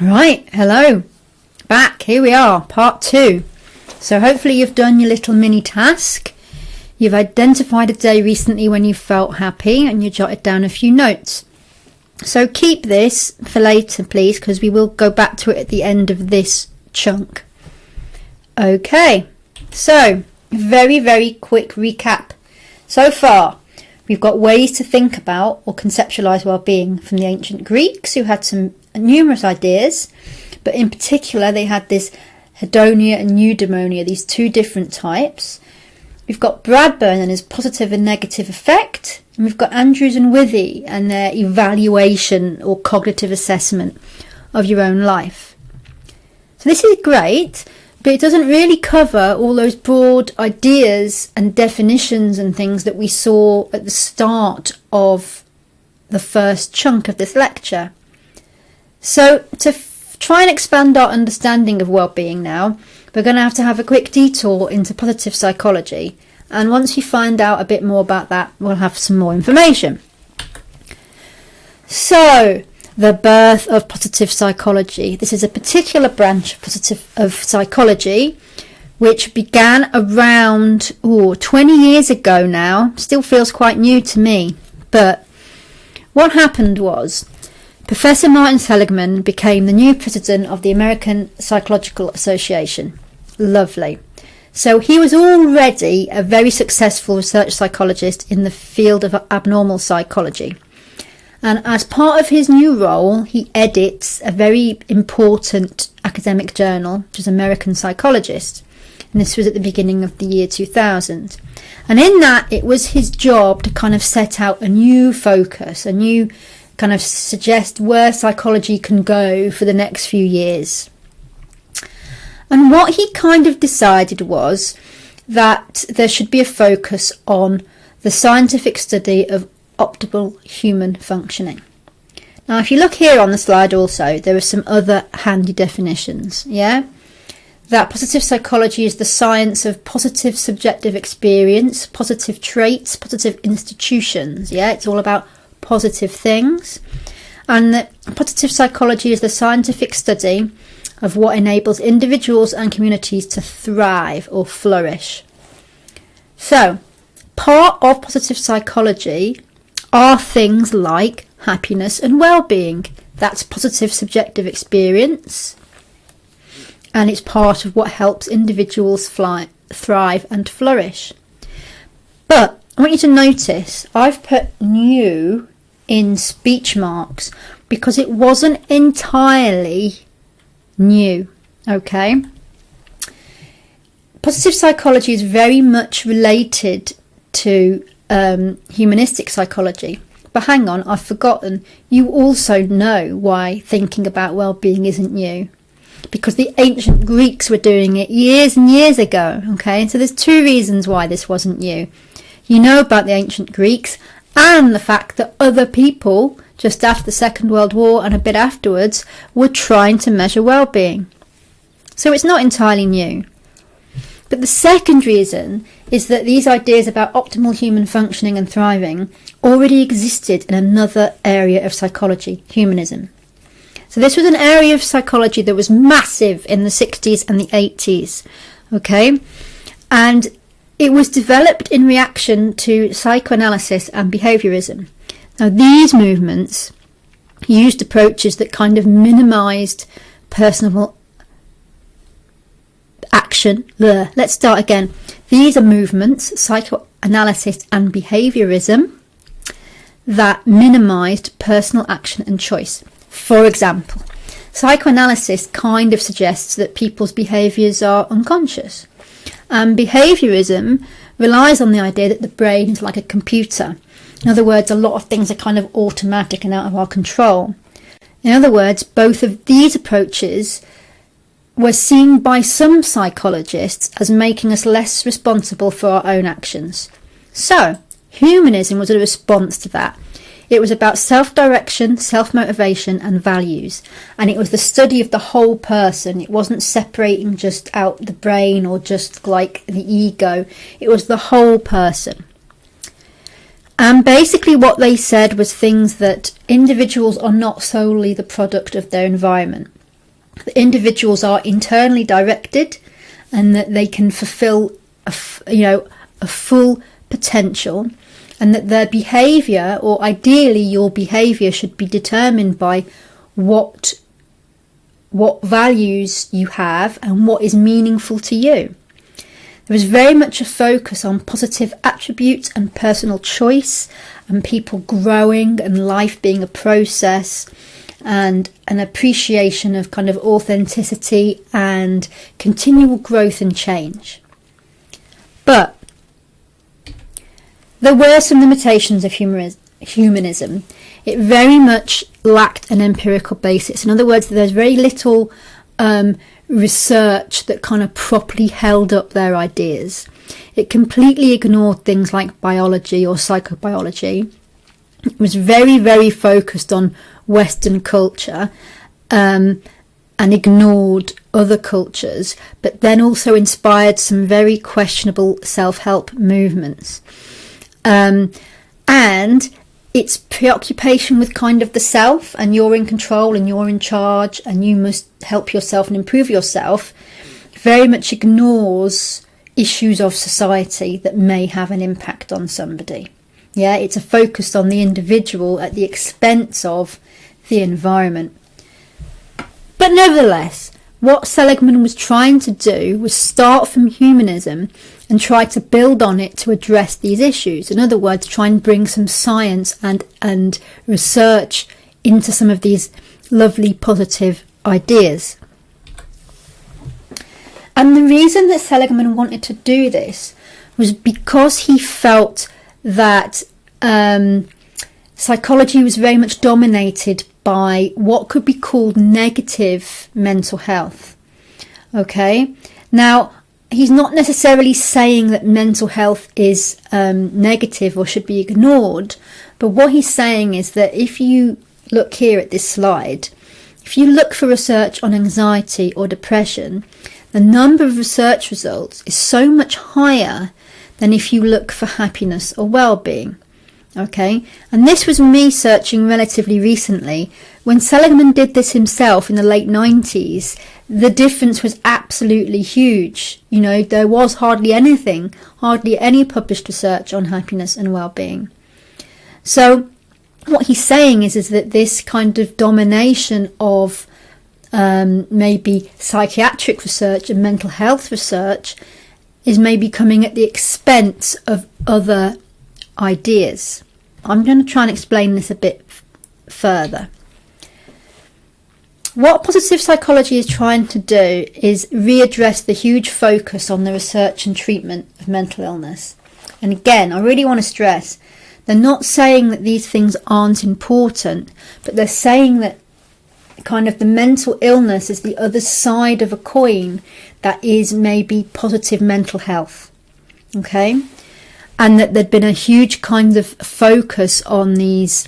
Right, hello, back, here we are, part 2. So hopefully you've done your little mini task. You've identified a day recently when you felt happy and you jotted down a few notes. So keep this for later, please, because we will go back to it at the end of this chunk. Okay, so very quick recap. So far, we've got ways to think about or conceptualize well-being from the ancient Greeks, who had some numerous ideas, but in particular they had this hedonia and eudaimonia, these two different types. We've got Bradburn and his positive and negative effect, and we've got Andrews and Withy and their evaluation or cognitive assessment of your own life. So this is great, but it doesn't really cover all those broad ideas and definitions and things that we saw at the start of the first chunk of this lecture. So to try and expand our understanding of well-being now, we're going to have a quick detour into positive psychology. And once you find out a bit more about that, we'll have some more information. So, the birth of positive psychology. This is a particular branch of psychology which began around 20 years ago now. Still feels quite new to me. But what happened was Professor Martin Seligman became the new president of the American Psychological Association. Lovely. So he was already a very successful research psychologist in the field of abnormal psychology. And as part of his new role, he edits a very important academic journal, which is American Psychologist. And this was at the beginning of the year 2000. And in that, it was his job to kind of set out a new focus, a new kind of suggest where psychology can go for the next few years. And what he kind of decided was that there should be a focus on the scientific study of optimal human functioning. Now, if you look here on the slide also, there are some other handy definitions, that positive psychology is the science of positive subjective experience, positive traits, positive institutions, it's all about positive things. And that positive psychology is the scientific study of what enables individuals and communities to thrive or flourish. So, part of positive psychology are things like happiness and well-being. That's positive subjective experience, and it's part of what helps individuals thrive and flourish. But I want you to notice I've put new in speech marks because it wasn't entirely new, okay? Positive psychology is very much related to humanistic psychology. But hang on, I've forgotten. You also know why thinking about well-being isn't new. Because the ancient Greeks were doing it years and years ago, okay? So there's two reasons why this wasn't new. You know about the ancient Greeks and the fact that other people, just after the Second World War and a bit afterwards, were trying to measure well-being. So it's not entirely new. But the second reason is that these ideas about optimal human functioning and thriving already existed in another area of psychology, humanism. So this was an area of psychology that was massive in the 60s and the 80s, okay? And it was developed in reaction to psychoanalysis and behaviourism. Now, these movements used approaches that kind of minimised personal action. Let's start again. These are movements, psychoanalysis and behaviourism, that minimised personal action and choice. For example, psychoanalysis kind of suggests that people's behaviours are unconscious. And behaviourism relies on the idea that the brain is like a computer. In other words, a lot of things are kind of automatic and out of our control. In other words, both of these approaches were seen by some psychologists as making us less responsible for our own actions. So, humanism was a response to that. It was about self-direction, self-motivation and values. And it was the study of the whole person. It wasn't separating just out the brain or just like the ego. It was the whole person. And basically what they said was things that individuals are not solely the product of their environment. that individuals are internally directed and that they can fulfill a full potential, and that their behaviour, or ideally your behaviour, should be determined by what values you have and what is meaningful to you. There is very much a focus on positive attributes and personal choice, and people growing and life being a process, and an appreciation of kind of authenticity and continual growth and change. But there were some limitations of humanism. It very much lacked an empirical basis. In other words, there's very little research that kind of properly held up their ideas. It completely ignored things like biology or psychobiology. It was very, very focused on Western culture and ignored other cultures, but then also inspired some very questionable self-help movements. And its preoccupation with kind of the self, and you're in control and you're in charge and you must help yourself and improve yourself, very much ignores issues of society that may have an impact on somebody. Yeah, it's a focus on the individual at the expense of the environment. But nevertheless, what Seligman was trying to do was start from humanism and try to build on it to address these issues. In other words, try and bring some science and research into some of these lovely positive ideas. And the reason that Seligman wanted to do this was because he felt that psychology was very much dominated by what could be called negative mental health. Okay, now he's not necessarily saying that mental health is negative or should be ignored, but what he's saying is that if you look here at this slide, if you look for research on anxiety or depression, the number of research results is so much higher than if you look for happiness or well-being. Okay, and this was me searching relatively recently. When Seligman did this himself in the late 90s, the difference was absolutely huge. You know, there was hardly any published research on happiness and well-being. So what he's saying is that this kind of domination of maybe psychiatric research and mental health research is maybe coming at the expense of other ideas. I'm going to try and explain this a bit further. What positive psychology is trying to do is readdress the huge focus on the research and treatment of mental illness. And again, I really want to stress, they're not saying that these things aren't important, but they're saying that kind of the mental illness is the other side of a coin that is maybe positive mental health. Okay? And that there'd been a huge kind of focus on these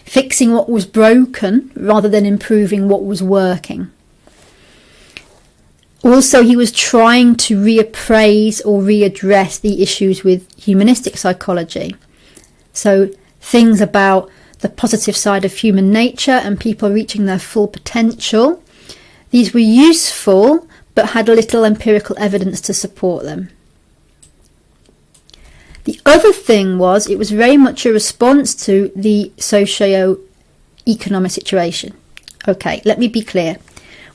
fixing what was broken rather than improving what was working. Also, he was trying to reappraise or readdress the issues with humanistic psychology. So things about the positive side of human nature and people reaching their full potential. These were useful, but had little empirical evidence to support them. The other thing was, it was very much a response to the socio-economic situation. Okay, let me be clear.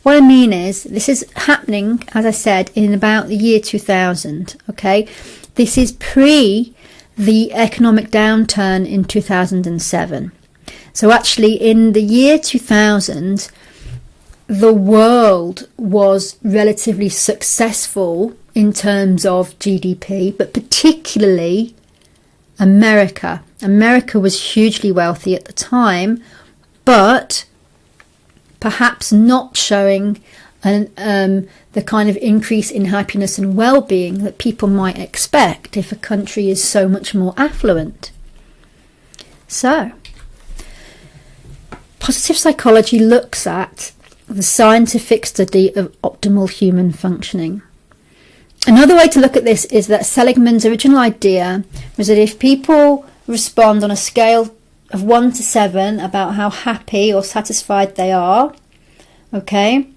What I mean is, this is happening, as I said, in about the year 2000. Okay, this is pre the economic downturn in 2007. So actually, in the year 2000, the world was relatively successful in terms of GDP, but particularly America. America was hugely wealthy at the time, but perhaps not showing the kind of increase in happiness and well-being that people might expect if a country is so much more affluent. So, positive psychology looks at the scientific study of optimal human functioning. Another way to look at this is that Seligman's original idea was that if people respond on a scale of 1 to 7 about how happy or satisfied they are, Okay?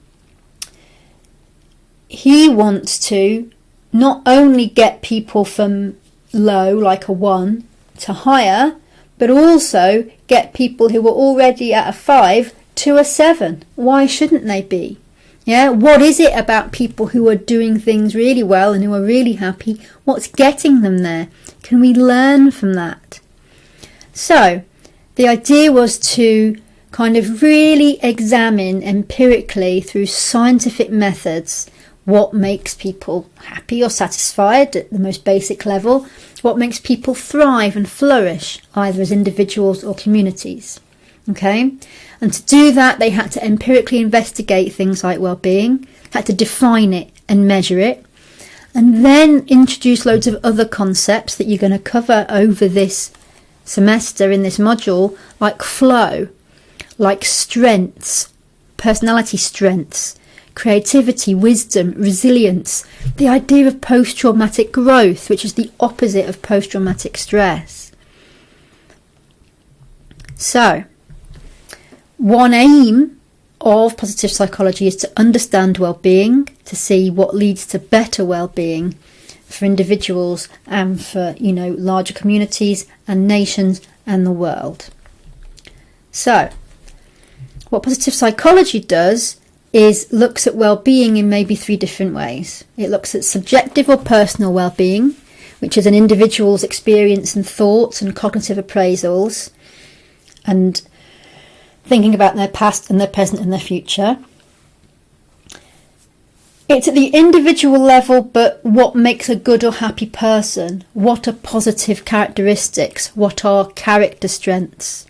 He wants to not only get people from low, like a 1, to higher, but also get people who were already at a 5 to a 7. Why shouldn't they be? Yeah, what is it about people who are doing things really well and who are really happy? What's getting them there? Can we learn from that? So, the idea was to kind of really examine empirically through scientific methods what makes people happy or satisfied at the most basic level, what makes people thrive and flourish, either as individuals or communities. Okay? And to do that, they had to empirically investigate things like well-being, had to define it and measure it, and then introduce loads of other concepts that you're going to cover over this semester in this module, like flow, like strengths, personality strengths, creativity, wisdom, resilience, the idea of post-traumatic growth, which is the opposite of post-traumatic stress. So, one aim of positive psychology is to understand well-being, to see what leads to better well-being for individuals and for, larger communities and nations and the world. So, what positive psychology does is looks at well-being in maybe 3 different ways. It looks at subjective or personal well-being, which is an individual's experience and thoughts and cognitive appraisals and thinking about their past and their present and their future. It's at the individual level, but what makes a good or happy person? What are positive characteristics? What are character strengths?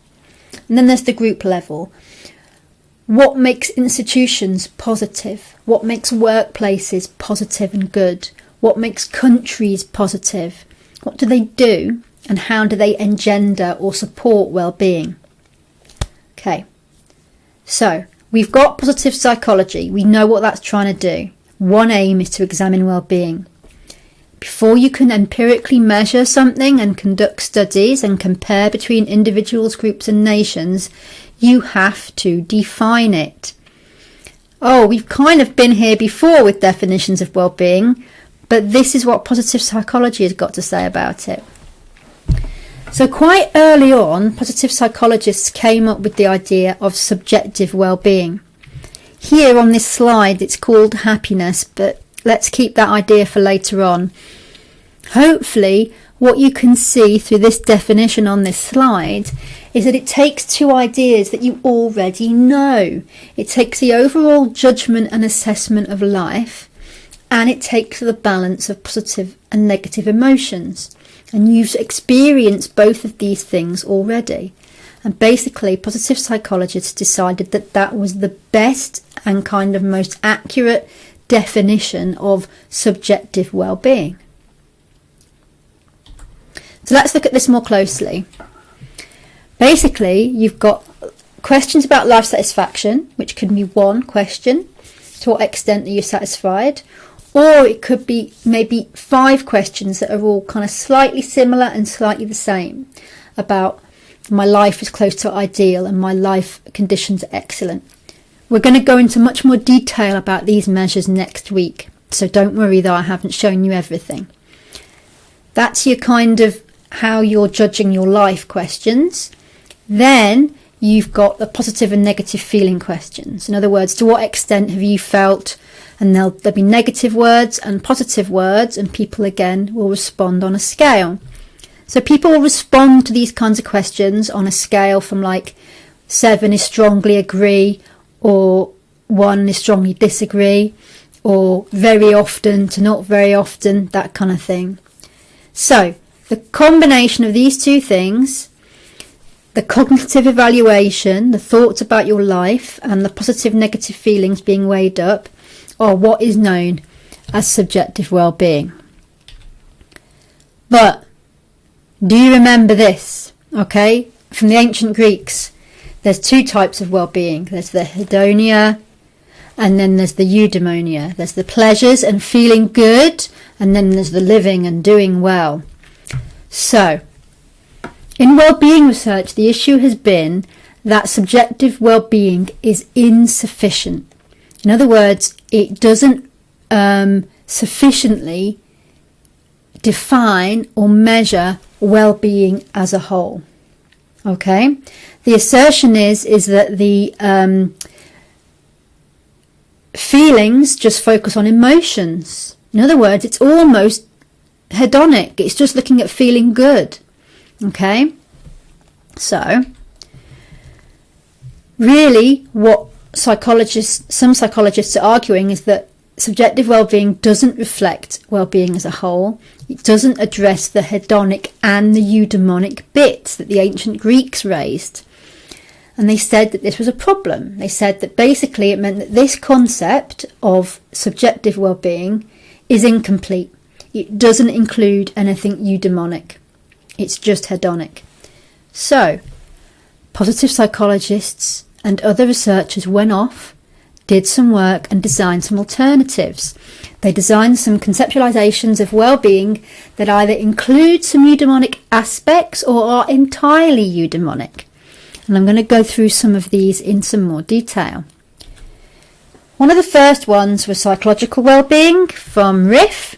And then there's the group level. What makes institutions positive? What makes workplaces positive and good? What makes countries positive? What do they do? And how do they engender or support well-being? Okay, so we've got positive psychology. We know what that's trying to do. One aim is to examine well-being. Before you can empirically measure something and conduct studies and compare between individuals, groups and nations, you have to define it. Oh, we've kind of been here before with definitions of well-being, but this is what positive psychology has got to say about it. So quite early on, positive psychologists came up with the idea of subjective well-being. Here on this slide, it's called happiness, but let's keep that idea for later on. Hopefully, what you can see through this definition on this slide is that it takes 2 ideas that you already know. It takes the overall judgment and assessment of life, and it takes the balance of positive and negative emotions. And you've experienced both of these things already. And basically, positive psychologists decided that that was the best and kind of most accurate definition of subjective well-being. So let's look at this more closely. Basically, you've got questions about life satisfaction, which could be one question, to what extent are you satisfied? Or it could be maybe 5 questions that are all kind of slightly similar and slightly the same about my life is close to ideal and my life conditions are excellent. We're going to go into much more detail about these measures next week, so don't worry that I haven't shown you everything. That's your kind of how you're judging your life questions. Then you've got the positive and negative feeling questions. In other words, to what extent have you felt, and there'll be negative words and positive words, and people again will respond on a scale. So people will respond to these kinds of questions on a scale from like 7 is strongly agree, or 1 is strongly disagree, or very often to not very often, that kind of thing. So the combination of these 2 things, the cognitive evaluation, the thoughts about your life, and the positive negative feelings being weighed up, are what is known as subjective well-being. But do you remember this? Okay, from the ancient Greeks, there's 2 types of well-being. There's the hedonia, and then there's the eudaimonia. There's the pleasures and feeling good, and then there's the living and doing well. So, in well-being research, the issue has been that subjective well-being is insufficient. In other words, it doesn't sufficiently define or measure well-being as a whole. Okay, the assertion is that the feelings just focus on emotions. In other words, it's almost hedonic. It's just looking at feeling good. Okay, so really what some psychologists are arguing is that subjective well-being doesn't reflect well-being as a whole. It doesn't address the hedonic and the eudaimonic bits that the ancient Greeks raised. And they said that this was a problem. They said that basically it meant that this concept of subjective well-being is incomplete. It doesn't include anything eudaimonic. It's just hedonic. So, positive psychologists and other researchers went off, did some work and designed some alternatives. They designed some conceptualizations of well-being that either include some eudaimonic aspects or are entirely eudaimonic. And I'm going to go through some of these in some more detail. One of the first ones was psychological well-being from Riff.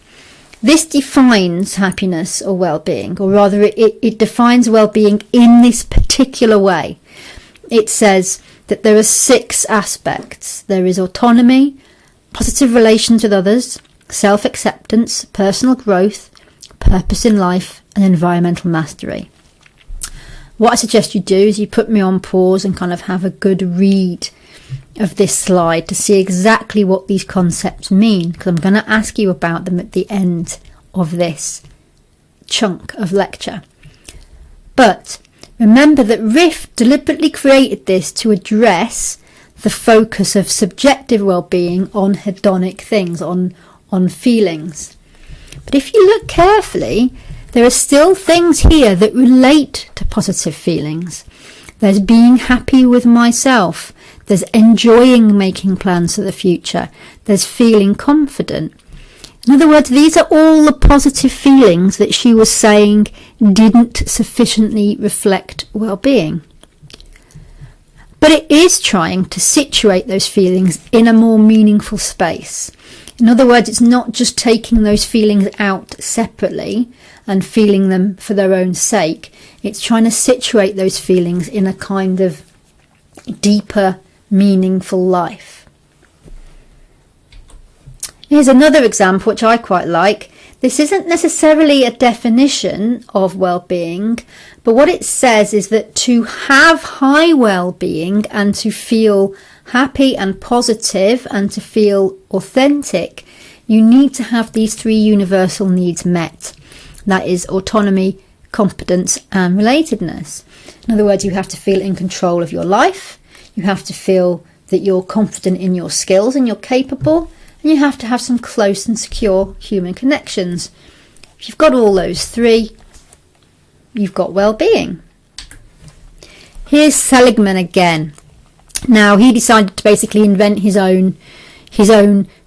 This defines happiness or well-being, or rather it defines well-being in this particular way. It says that there are 6 aspects. There is autonomy, positive relations with others, self-acceptance, personal growth, purpose in life, and environmental mastery. What I suggest you do is you put me on pause and kind of have a good read of this slide to see exactly what these concepts mean, because I'm going to ask you about them at the end of this chunk of lecture. But remember that Riff deliberately created this to address the focus of subjective well-being on hedonic things, on feelings. But if you look carefully, there are still things here that relate to positive feelings. There's being happy with myself. There's enjoying making plans for the future. There's feeling confident. In other words, these are all the positive feelings that she was saying didn't sufficiently reflect well-being. But it is trying to situate those feelings in a more meaningful space. In other words, it's not just taking those feelings out separately and feeling them for their own sake. It's trying to situate those feelings in a kind of deeper, meaningful life. Here's another example which I quite like. This isn't necessarily a definition of well-being, but what it says is that to have high well-being and to feel happy and positive and to feel authentic, you need to have these 3 universal needs met. That is autonomy, competence and relatedness. In other words, you have to feel in control of your life, you have to feel that you're confident in your skills and you're capable, and you have to have some close and secure human connections. If you've got all those 3, you've got well-being. Here's Seligman again. Now, he decided to basically invent his own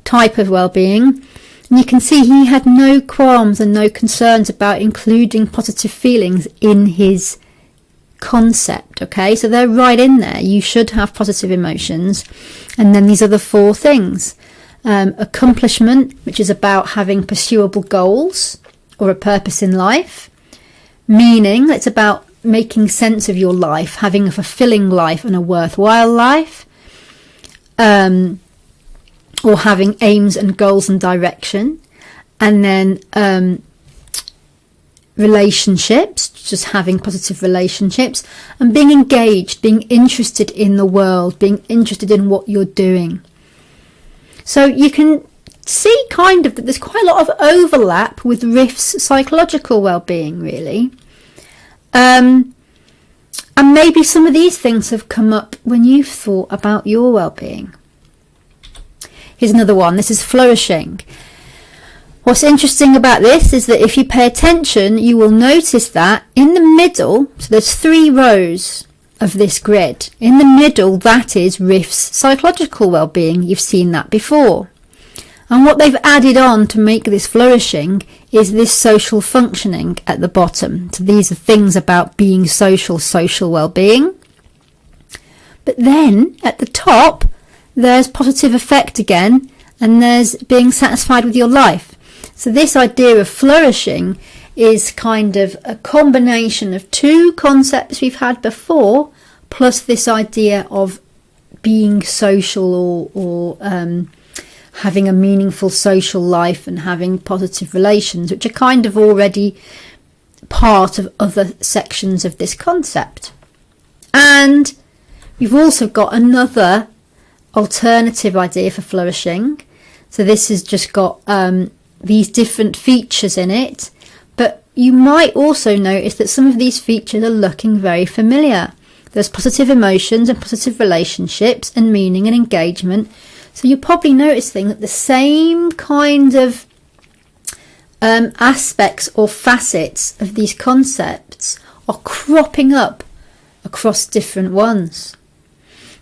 type of well-being. And you can see he had no qualms and no concerns about including positive feelings in his concept. Okay, so they're right in there. You should have positive emotions. And then these are the 4 things. Accomplishment, which is about having pursuable goals or a purpose in life. Meaning, it's about making sense of your life, having a fulfilling life and a worthwhile life. Or having aims and goals and direction. And then relationships, just having positive relationships. And being engaged, being interested in the world, being interested in what you're doing. So you can see kind of that there's quite a lot of overlap with Riff's psychological well-being, really. And maybe some of these things have come up when you've thought about your well-being. Here's another one. This is flourishing. What's interesting about this is that if you pay attention, you will notice that in the middle, so there's 3 rows of this grid. In the middle, that is Riff's psychological well-being. You've seen that before. And what they've added on to make this flourishing is this social functioning at the bottom. So these are things about being social well-being. But then at the top, there's positive affect again, and there's being satisfied with your life. So this idea of flourishing is kind of a combination of two concepts we've had before, plus this idea of being social or having a meaningful social life and having positive relations, which are kind of already part of other sections of this concept. And we've also got another alternative idea for flourishing. So this has just got these different features in it, but you might also notice that some of these features are looking very familiar. There's positive emotions and positive relationships and meaning and engagement. So you're probably noticing that the same kind of aspects or facets of these concepts are cropping up across different ones.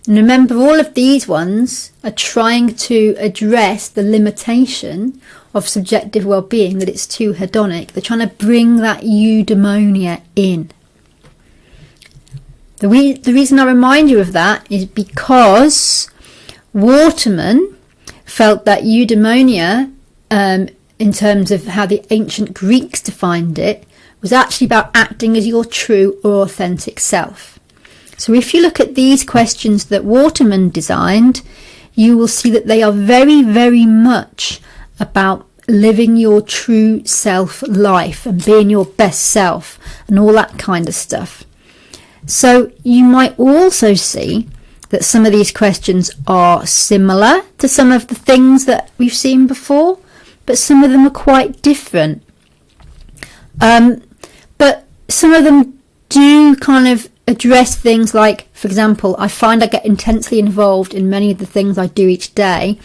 And remember, all of these ones are trying to address the limitation of subjective well-being, that it's too hedonic. They're trying to bring that eudaimonia in. The reason I remind you of that is because Waterman felt that eudaimonia, in terms of how the ancient Greeks defined it, was actually about acting as your true or authentic self. So if you look at these questions that Waterman designed, you will see that they are very, very much about living your true self life and being your best self and all that kind of stuff. So you might also see that some of these questions are similar to some of the things that we've seen before, but some of them are quite different. But some of them do kind of address things like, for example, I find I get intensely involved in many of the things I do each day.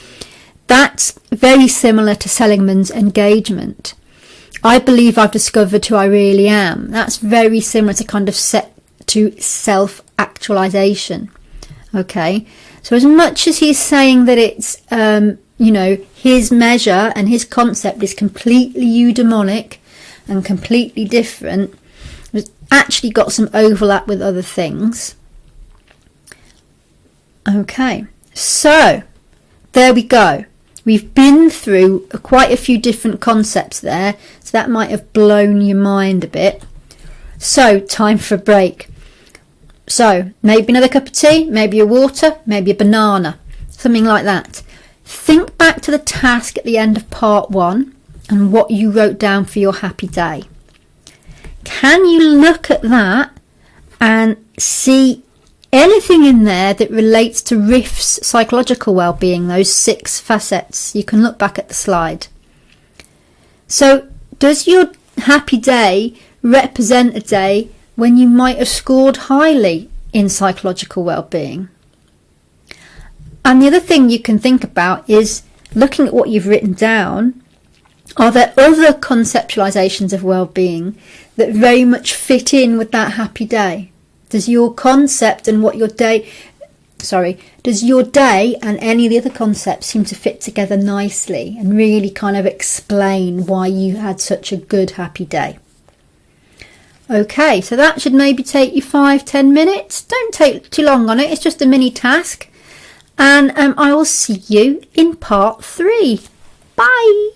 That's very similar to Seligman's engagement. I believe I've discovered who I really am. That's very similar to kind of self-actualization. Okay, so as much as he's saying that it's, his measure and his concept is completely eudaimonic and completely different, it's actually got some overlap with other things. Okay, so there we go. We've been through quite a few different concepts there, so that might have blown your mind a bit. So, time for a break. So, maybe another cup of tea, maybe a water, maybe a banana, something like that. Think back to the task at the end of part 1 and what you wrote down for your happy day. Can you look at that and see anything in there that relates to Riff's psychological well-being, those 6 facets? You can look back at the slide. So, does your happy day represent a day when you might have scored highly in psychological well-being? And the other thing you can think about is, looking at what you've written down, are there other conceptualizations of well-being that very much fit in with that happy day? Does your concept and does your day and any of the other concepts seem to fit together nicely and really kind of explain why you had such a good happy day? Okay, so that should maybe take you 5-10 minutes. Don't take too long on it. It's just a mini task. And I will see you in part 3. Bye.